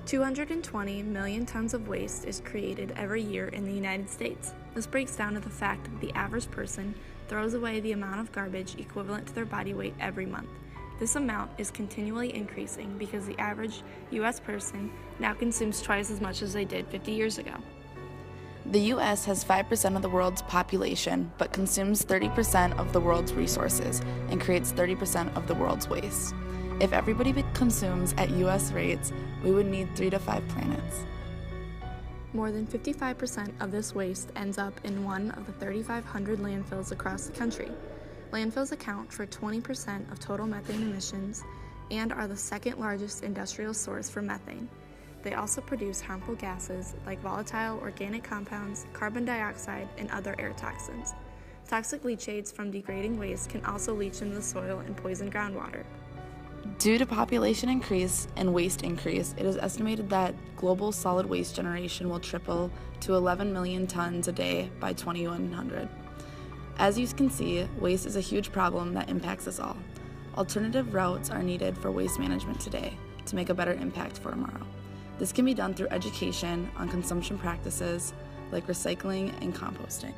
220 million tons of waste is created every year in the United States. This breaks down to the fact that the average person throws away the amount of garbage equivalent to their body weight every month. This amount is continually increasing because the average U.S. person now consumes twice as much as they did 50 years ago. The U.S. has 5% of the world's population, but consumes 30% of the world's resources and creates 30% of the world's waste. If everybody consumes at U.S. rates, we would need 3 to 5 planets. More than 55% of this waste ends up in one of the 3,500 landfills across the country. Landfills account for 20% of total methane emissions and are the second largest industrial source for methane. They also produce harmful gases like volatile organic compounds, carbon dioxide, and other air toxins. Toxic leachates from degrading waste can also leach into the soil and poison groundwater. Due to population increase and waste increase, it is estimated that global solid waste generation will triple to 11 million tons a day by 2100. As you can see, waste is a huge problem that impacts us all. Alternative routes are needed for waste management today to make a better impact for tomorrow. This can be done through education on consumption practices like recycling and composting.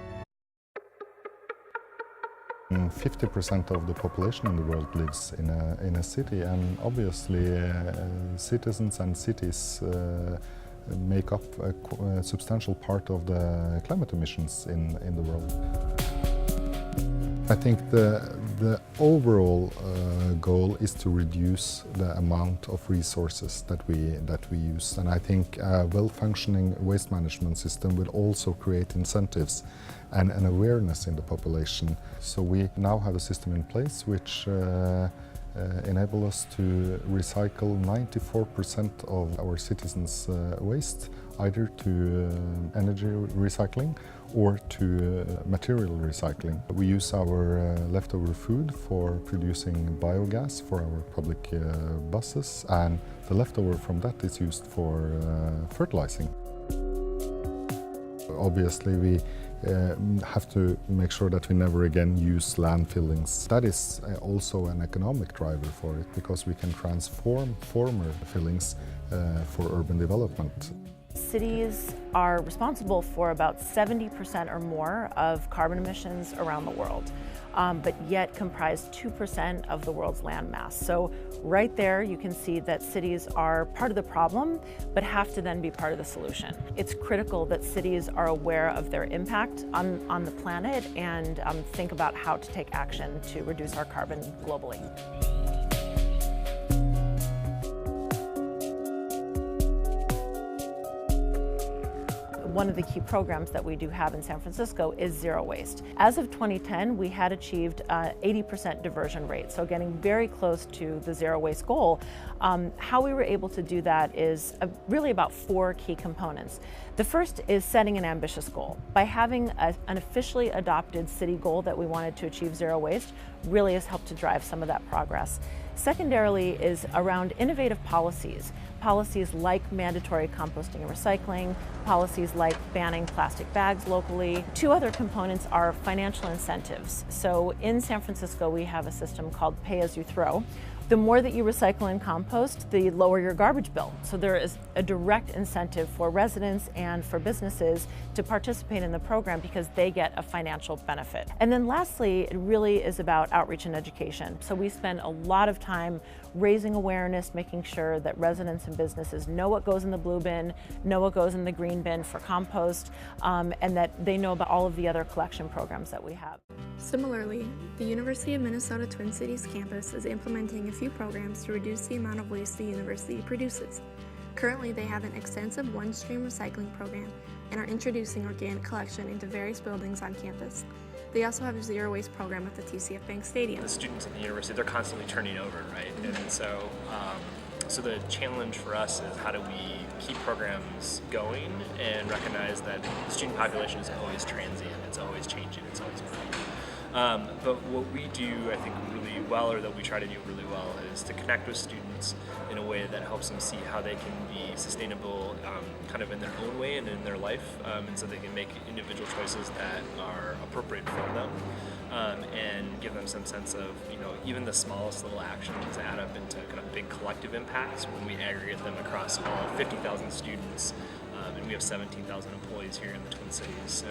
50% of the population in the world lives in a city, and obviously citizens and cities make up a substantial part of the climate emissions in the world. I think the overall goal is to reduce the amount of resources that we use, and I think a well-functioning waste management system will also create incentives and an awareness in the population. So we now have a system in place which enable us to recycle 94% of our citizens' waste, either to energy recycling or to material recycling. We use our leftover food for producing biogas for our public buses, and the leftover from that is used for fertilizing. Obviously, we have to make sure that we never again use landfillings. That is also an economic driver for it, because we can transform former fillings for urban development. Cities are responsible for about 70% or more of carbon emissions around the world, but yet comprise 2% of the world's land mass. So right there you can see that cities are part of the problem, but have to then be part of the solution. It's critical that cities are aware of their impact on the planet and think about how to take action to reduce our carbon globally. One of the key programs that we do have in San Francisco is zero waste. As of 2010, we had achieved 80% diversion rate, so getting very close to the zero waste goal. How we were able to do that is really about 4 key components. The first is setting an ambitious goal. By having an officially adopted city goal that we wanted to achieve zero waste really has helped to drive some of that progress. Secondarily is around innovative policies. Policies like mandatory composting and recycling, policies like banning plastic bags locally. 2 other components are financial incentives. So in San Francisco, we have a system called Pay As You Throw. The more that you recycle and compost, the lower your garbage bill. So there is a direct incentive for residents and for businesses to participate in the program because they get a financial benefit. And then lastly, it really is about outreach and education. So we spend a lot of time raising awareness, making sure that residents and businesses know what goes in the blue bin, know what goes in the green bin for compost, and that they know about all of the other collection programs that we have. Similarly, the University of Minnesota Twin Cities campus is implementing a few programs to reduce the amount of waste the university produces. Currently, they have an extensive one-stream recycling program and are introducing organic collection into various buildings on campus. They also have a zero waste program at the TCF Bank Stadium. The students at the university, they're constantly turning over, right? And so the challenge for us is how do we keep programs going and recognize that the student population is always transient, it's always changing, it's always moving. But what we do, I think, really well, or that we try to do really well, is to connect with students in a way that helps them see how they can be sustainable kind of in their own way and in their life, and so they can make individual choices that are appropriate for them, and give give them some sense of, even the smallest little actions add up into kind of big collective impacts when we aggregate them across all 50,000 students. And we have 17,000 employees here in the Twin Cities, so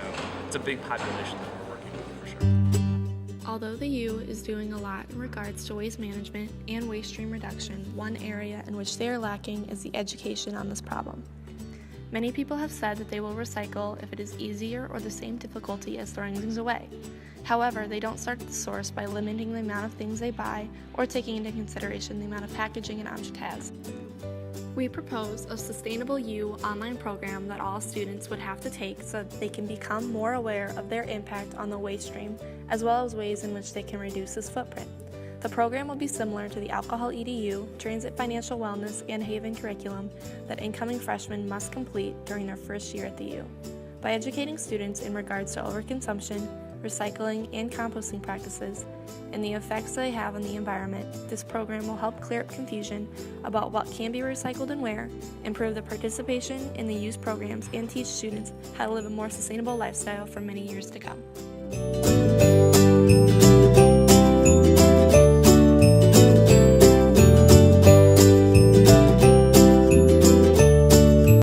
it's a big population that we're working with for sure. Although the U is doing a lot in regards to waste management and waste stream reduction, one area in which they are lacking is the education on this problem. Many people have said that they will recycle if it is easier or the same difficulty as throwing things away. However, they don't start at the source by limiting the amount of things they buy or taking into consideration the amount of packaging an object has. We propose a Sustainable U online program that all students would have to take so that they can become more aware of their impact on the waste stream, as well as ways in which they can reduce this footprint. The program will be similar to the Alcohol EDU, Transit Financial Wellness, and Haven curriculum that incoming freshmen must complete during their first year at the U. By educating students in regards to overconsumption, recycling, and composting practices, and the effects they have on the environment, this program will help clear up confusion about what can be recycled and where, improve the participation in the U's programs, and teach students how to live a more sustainable lifestyle for many years to come.